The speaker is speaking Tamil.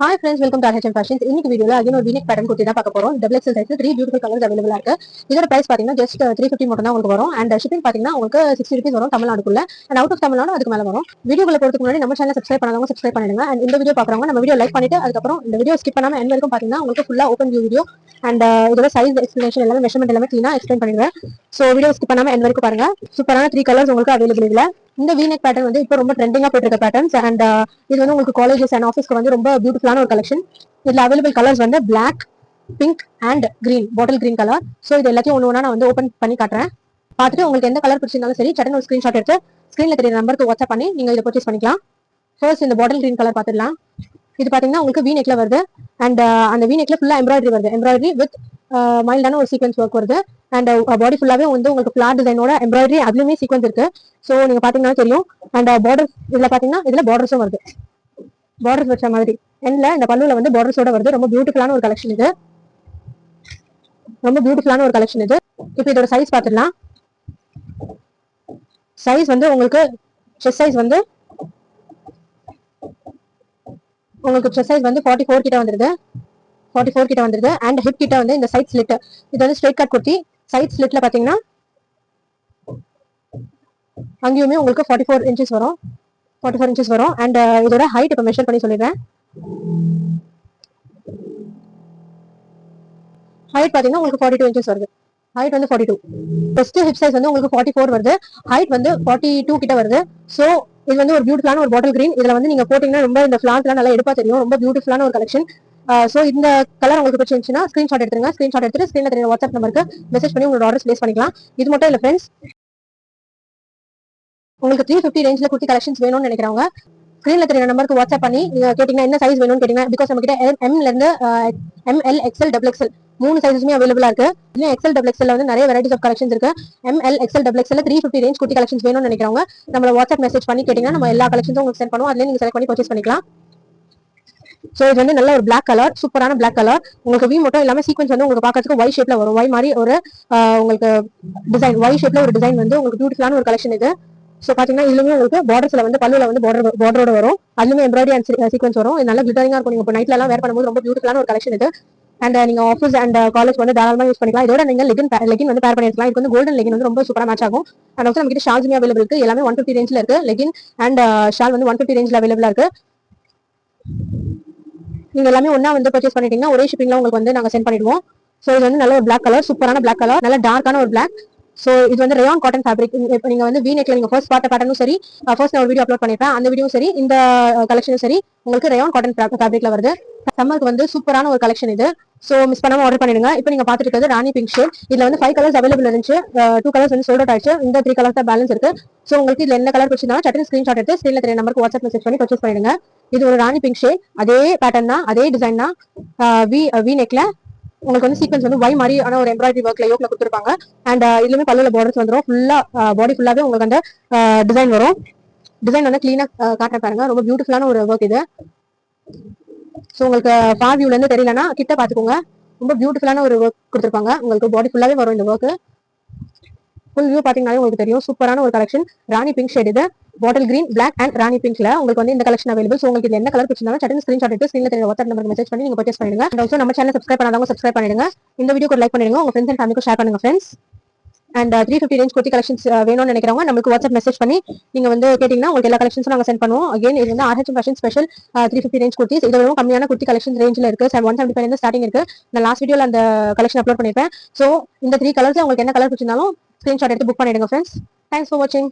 Hi friends, welcome to RH Fashions. இன்னைக்கு வீடியோல அகைன் ஒரு வீனெக் பேட்டர்ன் குர்த்தி தான் பார்க்க போறோம். டபுள் எக்ஸல் சைஸ்ல 3 பியூட்டிஃபுல் கலர்ஸ் அவைலபிளா இருக்கு. இதோட பிரைஸ் பாத்தீங்கன்னா ஜஸ்ட் 350 மட்டும் தான் உங்களுக்கு வரும். அண்ட் ஷிப்பிங் பாத்தீங்கன்னா உங்களுக்கு 60 rupees வரும் தமிழ்நாடுக்குள்ள. அண்ட் அவுட் ஆஃப் தமிழ்நாடு அதுக்கு மேல வரும். வீடியோக்குள்ள போறதுக்கு முன்னாடி நம்ம சேனலை சப்ஸ்கிரைப் பண்ணாதவங்க சப்ஸ்கிரைப் பண்ணிடுங்க. அண்ட் இந்த வீடியோ பாக்குறவங்க நம்ம வீடியோ லைக் பண்ணிட்டு அதுக்கப்புறம் இந்த வீடியோ ஸ்கிப் பண்ணாம எண்ட் வரைக்கும் பாத்தீங்கன்னா உங்களுக்கு ஃபுல்லா ஓப்பன் வியூ வீடியோ அண்ட் இதோட சைஸ் எக்ஸ்பிளேஷன் எல்லாமே மெஷர்மெண்ட் எல்லாமே கிளீனா எக்ஸ்பிளைன் பண்ணிடுவேன். சோ வீடியோ ஸ்கிப் பண்ணாம எண்ட் வரைக்கும் பாருங்க. சூப்பரான 3 கலர்ஸ் உங்களுக்கு அவைலபிள் இதுல. இந்த வீனெக் பேட்டர்ன் வந்து இப்போ ரொம்ப ட்ரெண்டிங்கா போயிட்டு இருக்க பேட்டர்ன்ஸ் அண்ட் இது வந்து உங்களுக்கு காலேஜஸ் அண்ட் ஆஃபீஸ்க்கு வந்து ரொம்ப பியூட்டிஃபுல்லான ஒரு கலெக்ஷன். இதுல அவைலபிள் கலர்ஸ் வந்து black, pink and green, bottle green colour. So இது எல்லாத்தையும் ஒன்று ஒன்றா நான் வந்து ஓப்பன் பண்ணி காட்டுறேன். பார்த்துட்டு உங்களுக்கு எந்த கலர் பிடிச்சிருந்தாலும் சரி சட்டன் ஒரு ஸ்கிரீன்ஷாட் எடுத்து ஸ்கிரீன்ல தெரிய நம்பருக்கு வாட்ஸ்அப் பண்ணி நீங்க இதை பர்ச்சேஸ் பண்ணிக்கலாம். ஃபர்ஸ்ட் இந்த பாட்டில் கிரீன் கலர் பார்த்துடலாம். இது பாத்தீங்கன்னா உங்களுக்கு வீநெக்ல வருது அண்ட் அந்த வீநெக்ல ஃபுல்லா எம்ப்ராய்டரி வருது. எம்ப்ராய்டரி வித் மைல்டான ஒரு சீக்வன்ஸ் ஒர்க் வருது அண்ட் பாடி ஃபுல்லாவே வந்து உங்களுக்கு ஃபிளார் டிசைனோட எம்ப்ராய்டரி அதுலயுமே சீக்வன்ஸ் இருக்கு. ஸோ நீங்க பாத்தீங்கன்னா தெரியும். அண்ட் பார்டர் இதுல பாத்தீங்கன்னா இதுல பார்டர்ஸும் வருது. பார்டர்ஸ் வச்ச மாதிரி எண்ட்ல இந்த பல்லுல வந்து பார்டர்ஸோட வருது. ரொம்ப பியூட்டிஃபுல்லான ஒரு கலெக்ஷன் இது. ரொம்ப பியூட்டிஃபுல்லான ஒரு கலெக்ஷன் இது. இப்போ இதோட சைஸ் பாத்துடலாம். சைஸ் வந்து உங்களுக்கு செஸ்ட் சைஸ் வந்து உங்களுக்கு செஸ்ட் சைஸ் வந்து 44 கிட்ட வந்துருது. 44 கிட்ட வந்துருது அண்ட் ஹிப் கிட்ட வந்து இந்த சைட் ஸ்லிட். இது வந்து ஸ்ட்ரைட் கட் குர்த்தி. சைட் ஸ்லிட்ல பாத்தீங்கன்னா அங்கேயுமே உங்களுக்கு 44 இன்ச்சஸ் வரும். 44 இன்ச்சஸ் வரும் அண்ட் இதோட ஹைட் இப்போ மெஷர் பண்ணி சொல்லிடுறேன். ஹைட் பாத்தீங்கன்னா உங்களுக்கு 42 இன்ச்சஸ் வருது. ஹைட் வந்து 42. ஃபர்ஸ்ட் ஹிப் சைஸ் வந்து உங்களுக்கு 44 வருது. ஹைட் வந்து 42 கிட்ட வருது. சோ இது வந்து ஒரு பியூட்டிஃபுல்லான ஒரு பாட்டில் கிரீன். இதுல வந்து நீங்க போட்டீங்கன்னா ரொம்ப இந்த ஃபிளார்ஸ்லாம் நல்லா எடுப்பா தெரியும். ரொம்ப பியூட்டிஃபுல்லான ஒரு கலெக்ஷன். சோ இந்த கலர் உங்களுக்கு பிடிச்சிருந்துச்சுன்னா ஸ்கிரீன்ஷாட் எடுத்துருங்க. ஸ்கிரீன்ஷாட் எடுத்துட்டு ஸ்கிரீன்ல தெரிய வாட்ஸ்அப் நம்பருக்கு மெசேஜ் பண்ணி உங்களோட ஆர்டர்ஸ் பிளேஸ் பண்ணிக்கலாம். இது மட்டும் இல்ல ஃப்ரெண்ட்ஸ், உங்களுக்கு 350 ரேஞ்ச்ல குர்த்தி கலெக்ஷன்ஸ் வேணும்னு நினைக்கிறவங்க ஸ்கிரீன்ல தெரிய நம்பருக்கு வாட்ஸ்அப் பண்ணி நீங்க கேட்டீங்கன்னா என்ன சைஸ் வேணும்னு கேட்டீங்கன்னா, பிகாஸ் நம்ம கிட்ட எம்ல இருந்து எம்எல் எக்ஸ்எல் டபுள் எக்ஸ்எல் 3 சைஸுமே அவைலபிளா இருக்கு. இன்னும் எக்ஸ்எல் டபுள் எக்ஸ்எல் வந்து நிறைய வெரைட்டிஸ் ஆஃப் கலெக்ஷன்ஸ் இருக்கு. M L XL double XL 350 range kurti collections வேணும்னு நினைக்கிறவங்க நம்மள வாட்ஸ்அப் மெசேஜ் பண்ணி கேட்டீங்கன்னா நம்ம எல்லா கலெக்ஷன்ஸும் உங்களுக்கு சென்ட் பண்ணுவோம். அதுல நீங்க செலக்ட் பண்ணி பர்ச்சேஸ் பண்ணிக்கலாம். சோ இது வந்து நல்ல ஒரு பிளாக் கலர், சூப்பரான பிளாக் கலர். உங்களுக்கு வி மட்டும் இல்லாம சீக்வன்ஸ் வந்து உங்களுக்கு பாக்கிறதுக்கு ஒய் ஷேப்ல வரும். ஒய் மாதிரி ஒரு உங்களுக்கு டிசைன், ஒய் ஷேப்ல ஒரு டிசைன் வந்து உங்களுக்கு பியூட்டிஃபுல்லான ஒரு கலெக்ஷன் இது. சோ பாத்தீங்கன்னா இதுலயுமே உங்களுக்கு பார்டர்ஸ்ல வந்து பல்லுல வந்து பார்டரோட வரும். அதுலயுமே எம்ப்ராய்டரி அண்ட் சீக்வன்ஸ் வரும். இது நல்ல கிளிட்டரிங்கா இருக்கும். நீங்க நைட்ல எல்லாம் வேர் பண்ணும்போது ரொம்ப பியூட்டிஃபுல்லான ஒரு கலெக்ஷன் இது. அண்ட் நீங்க ஆஃபீஸ் அண்ட் காலேஜ் வந்து தாராளமா யூஸ் பண்ணிக்கலாம். இதோட நீங்க லெகின் வந்து பேர் பண்ணிருக்கலாம். இது வந்து கோல்டன் லெகின் வந்து ரொம்ப சூப்பரா மேட்ச் ஆகும். அண்ட் ஆல்சோ நம்ம கிட்ட ஷால்ஸுமே அவைலபிள் இருக்கு. எல்லாமே 150 ரேஞ்ச்ல இருக்கு. லெகின் அண்ட் ஷால் வந்து 150 ரேஞ்ச்ல அவைலபிளா இருக்கு. நீங்க எல்லாமே ஒண்ணா வந்து பர்ச்சேஸ் பண்ணிட்டீங்கன்னா ஒரே ஷிப்பிங்ல உங்களுக்கு வந்து நாங்க சென்ட் பண்ணிடுவோம். சோ இது வந்து நல்ல ஒரு பிளாக் கலர், சூப்பரான பிளாக் கலர், நல்ல டார்க்கான ஒரு பிளாக். சோ இது வந்து ரயான் காட்டன் ஃபேப்ரிக். இப்போ நீங்க வந்து வீநெக்ல நீங்க ஃபர்ஸ்ட் பார்த்த பேட்டர்னும் சரி, ஃபர்ஸ்ட் நான் ஒரு வீடியோ அப்லோட் பண்ணிருப்பேன். அந்த வீடியோ சரி, இந்த கலெக்ஷனும் சரி, உங்களுக்கு ரயான் காட்டன் ஃபேப்ரிக்ல வருது. சம்மருக்கு வந்து சூப்பரான ஒரு கலெக்ஷன் இது. சோ மிஸ் பண்ணாம ஆர்டர் பண்ணிடுங்க. இப்போ நீங்க பாத்துட்டு இருக்கிறது ராணி பிங்க் ஷேட். இதுல வந்து 5 கலர்ஸ் அவைலபிள் இருந்துச்சு. 2 கலர்ஸ் வந்து சோல்ட் அவுட் ஆயிடுச்சு. இந்த 3 கலர்ஸ் தான் பேலன்ஸ் இருக்கு. சோ உங்களுக்கு இதுல என்ன கலர் பிடிச்சிருந்தாலும் சட்டன ஸ்கிரீன்ஷாட் எடுத்து ஸ்கிரீன்ல தெரிய நம்பருக்கு வாட்ஸ்அப் மெசேஜ் பண்ணி பர்ச்சேஸ் பண்ணிடுங்க. இது ஒரு ராணி பிங்க் ஷேட். அதே பேட்டர்ன் தான், அதே டிசைன் தான். வி நெக்ல உங்களுக்கு வந்து சீக்வன்ஸ் வந்து ஒய் மாதிரி ஆன ஒரு எம்ப்ராய்டரி ஒர்க்ல யோக்ல கொடுத்துருப்பாங்க. அண்ட் இதுலயுமே பல்லுல பார்டர்ஸ் வந்துடும். ஃபுல்லா பாடி ஃபுல்லாவே உங்களுக்கு அந்த டிசைன் வரும். டிசைன் வந்து கிளீனா காட்ட பாருங்க. ரொம்ப பியூட்டிஃபுல்லான ஒரு ஒர்க் இது. சோ உங்களுக்கு ஃபார் வியூல இருந்து தெரியலன்னா கிட்ட பாத்துக்கோங்க. ரொம்ப பியூட்டிஃபுல்லான ஒரு ஒர்க் கொடுத்துருப்பாங்க. உங்களுக்கு பாடி ஃபுல்லாவே வரும் இந்த ஒர்க். ஃபுல் வியூ பாத்தீங்கன்னாலே உங்களுக்கு தெரியும். சூப்பரான ஒரு கலெக்ஷன். ராணி பிங்க் ஷேட் இது. பாட்டில் கிரீன், பிளாக் அண்ட் ராணி பிங்க்ல உங்களுக்கு வந்து இந்த கலெக்ஷன் அவைலபிள். சோ உங்களுக்கு என்ன கலர் பிடிச்சிருந்தாலும் சட்டன் ஸ்கிரீன்ஷாட் எடுத்து ஸ்கிரீன்ல தெரிய வாட்ஸ்அப் நம்பருக்கு மெசேஜ் பண்ணி நீங்க பர்ச்சேஸ் பண்ணிடுங்க. அண்ட் ஆல்சோ நம்ம சேனல் சப்ஸ்கிரைப் பண்ணாதவங்க சப்ஸ்கிரைப் பண்ணிடுங்க. இந்த வீடியோக்கு லைக் பண்ணிடுங்க. உங்க ஃப்ரெண்ட்ஸ் அண்ட் ஃபேமிலிக்கு ஷேர் பண்ணுங்க friends. And 350 range kurti collections வேணும்னு நினைக்கிறவங்க நமக்கு வாட்ஸ்அப் மெசேஜ் பண்ணி நீங்க வந்து கேட்டீங்கன்னா உங்களுக்கு எல்லா கலெக்ஷன்ஸும் நாங்க சென்ட் பண்ணுவோம். அகைன் இது வந்து RH fashion special 350 range kurtis. இது வரும் கம்மியான குர்த்தி கலெக்ஷன் ரேஞ்சில் இருக்கு. 175 இருந்து ஸ்டார்டிங் இருக்கு. நான் லாஸ்ட் வீடியோல அந்த கலெக்ஷன் அப்லோட் பண்ணிருப்பேன். சோ இந்த 3 கலர்ஸ் உங்களுக்கு என்ன கலர் பிடிச்சிருந்தாலும் ஸ்கிரீன்ஷாட் எடுத்து புக் பண்ணிடுங்க ஃப்ரெண்ட்ஸ். தேங்க்ஸ் ஃபார் வாட்சிங்.